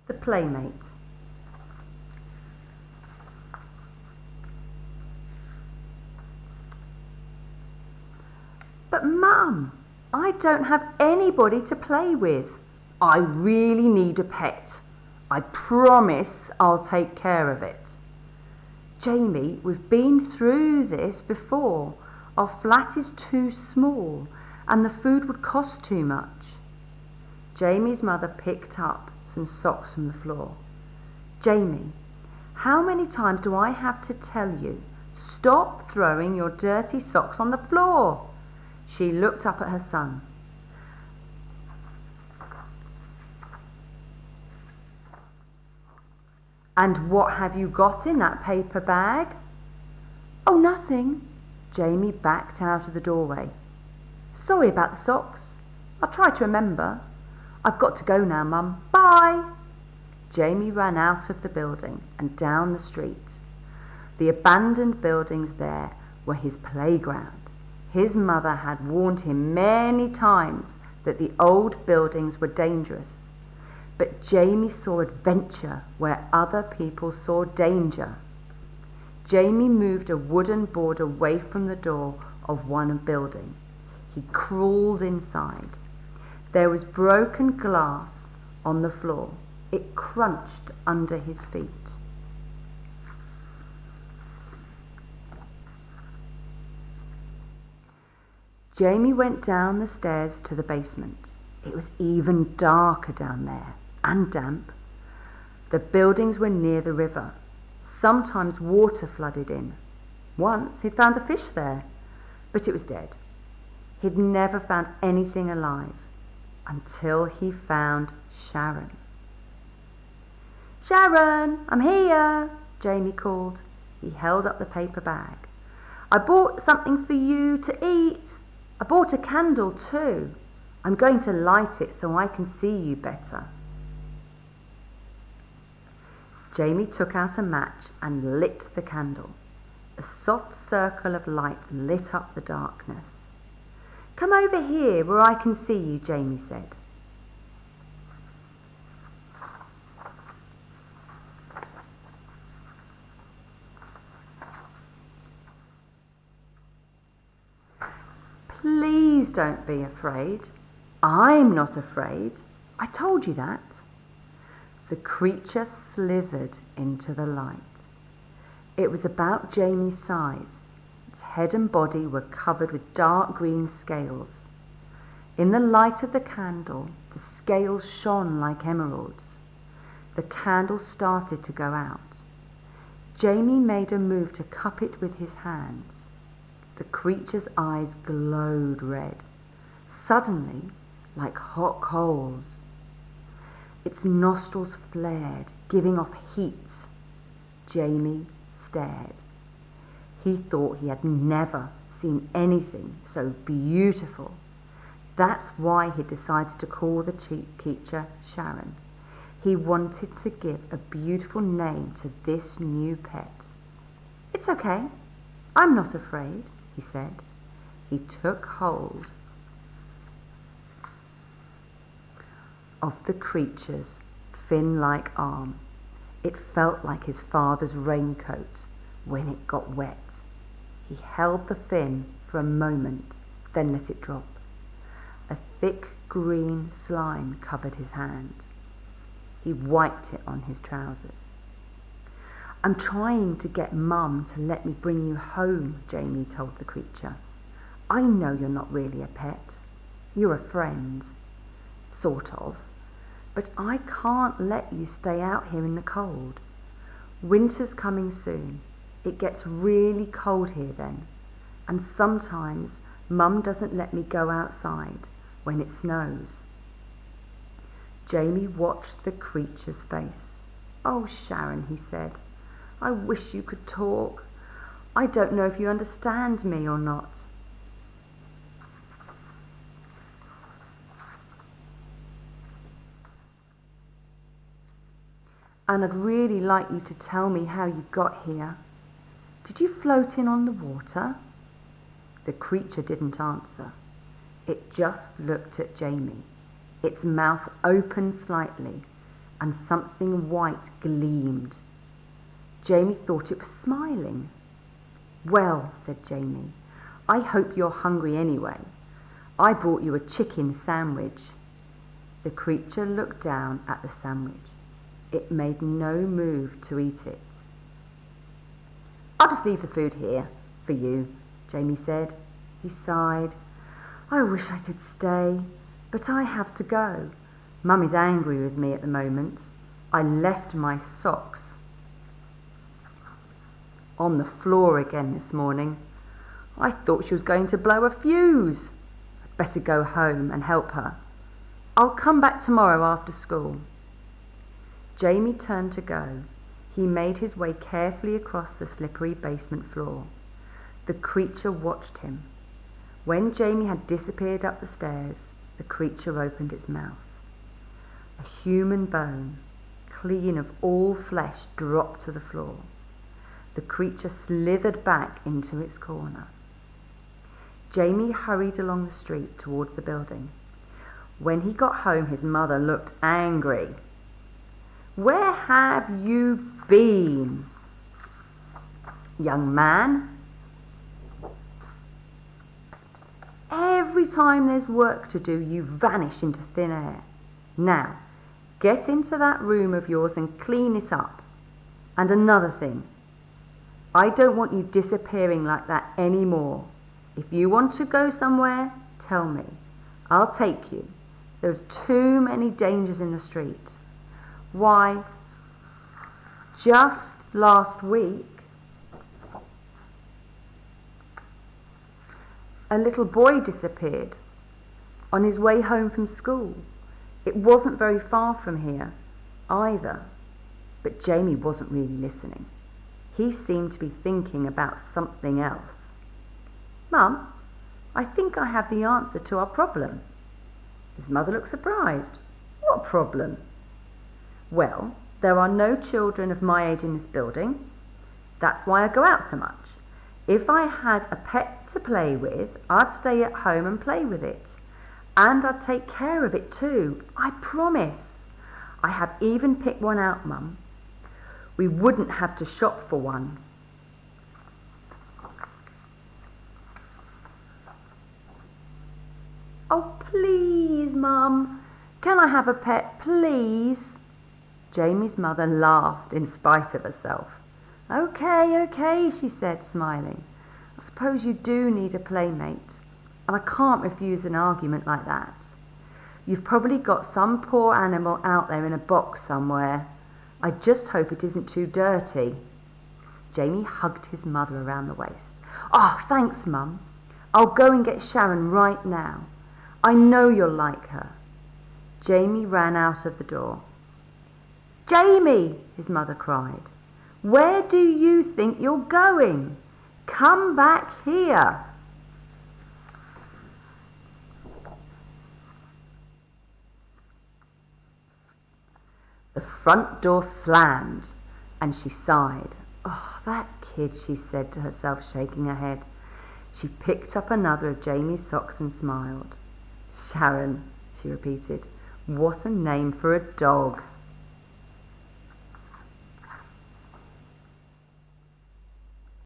The Playmate. But Mum, I don't have anybody to play with. I really need a pet. I promise I'll take care of it. Jamie, we've been through this before. Our flat is too small and the food would cost too much. Jamie's mother picked up some socks from the floor. Jamie, how many times do I have to tell you, stop throwing your dirty socks on the floor? She looked up at her son. And what have you got in that paper bag? Oh, nothing. Jamie backed out of the doorway. Sorry about the socks. I'll try to remember. I've got to go now, Mum. Bye. Jamie ran out of the building and down the street. The abandoned buildings there were his playground. His mother had warned him many times that the old buildings were dangerous. But Jamie saw adventure where other people saw danger. Jamie moved a wooden board away from the door of one building. He crawled inside. There was broken glass on the floor. It crunched under his feet. Jamie went down the stairs to the basement. It was even darker down there and damp. The buildings were near the river. Sometimes water flooded in. Once he'd found a fish there, but it was dead. He'd never found anything alive until he found Sharon. Sharon, I'm here, Jamie called. He held up the paper bag. I bought something for you to eat. I bought a candle too. I'm going to light it so I can see you better. Jamie took out a match and lit the candle. A soft circle of light lit up the darkness. Come over here where I can see you, Jamie said. Please don't be afraid. I'm not afraid. I told you that. The creature slithered into the light. It was about Jamie's size. Its head and body were covered with dark green scales. In the light of the candle, the scales shone like emeralds. The candle started to go out. Jamie made a move to cup it with his hands. The creature's eyes glowed red, suddenly like hot coals. Its nostrils flared, giving off heat. Jamie stared. He thought he had never seen anything so beautiful. That's why he decided to call the creature Sharon. He wanted to give a beautiful name to this new pet. It's okay. I'm not afraid, he said. He took hold of the creature's fin-like arm. It felt like his father's raincoat when it got wet. He held the fin for a moment, then let it drop. A thick green slime covered his hand. He wiped it on his trousers. I'm trying to get Mum to let me bring you home, Jamie told the creature. I know you're not really a pet. You're a friend. Sort of. But I can't let you stay out here in the cold. Winter's coming soon. It gets really cold here then. And sometimes Mum doesn't let me go outside when it snows. Jamie watched the creature's face. Oh, Sharon, he said, I wish you could talk. I don't know if you understand me or not. And I'd really like you to tell me how you got here. Did you float in on the water? The creature didn't answer. It just looked at Jamie. Its mouth opened slightly and something white gleamed. Jamie thought it was smiling. "Well," said Jamie, "I hope you're hungry anyway. I brought you a chicken sandwich." The creature looked down at the sandwich. It made no move to eat it. "I'll just leave the food here for you," Jamie said. He sighed. "I wish I could stay, but I have to go. Mum is angry with me at the moment. I left my socks on the floor again this morning. I thought she was going to blow a fuse. I'd better go home and help her. I'll come back tomorrow after school." Jamie turned to go. He made his way carefully across the slippery basement floor. The creature watched him. When Jamie had disappeared up the stairs, the creature opened its mouth. A human bone, clean of all flesh, dropped to the floor. The creature slithered back into its corner. Jamie hurried along the street towards the building. When he got home, his mother looked angry. "Where have you been, young man? Every time there's work to do, you vanish into thin air. Now, get into that room of yours and clean it up. And another thing, I don't want you disappearing like that anymore. If you want to go somewhere, tell me. I'll take you. There are too many dangers in the street. Why, just last week, a little boy disappeared on his way home from school. It wasn't very far from here either." But Jamie wasn't really listening. He seemed to be thinking about something else. "Mum, I think I have the answer to our problem." His mother looked surprised. "What problem?" "Well, there are no children of my age in this building. That's why I go out so much. If I had a pet to play with, I'd stay at home and play with it. And I'd take care of it too. I promise. I have even picked one out, Mum. We wouldn't have to shop for one." "Oh, please, Mum. Can I have a pet, please?" Jamie's mother laughed in spite of herself. Okay, she said, smiling. "I suppose you do need a playmate, and I can't refuse an argument like that. You've probably got some poor animal out there in a box somewhere. I just hope it isn't too dirty." Jamie hugged his mother around the waist. "Oh, thanks, Mum. I'll go and get Sharon right now. I know you'll like her." Jamie ran out of the door. "Jamie," his mother cried, "where do you think you're going? Come back here." The front door slammed, and she sighed. "Oh, that kid," she said to herself, shaking her head. She picked up another of Jamie's socks and smiled. "Sharon," she repeated. "What a name for a dog."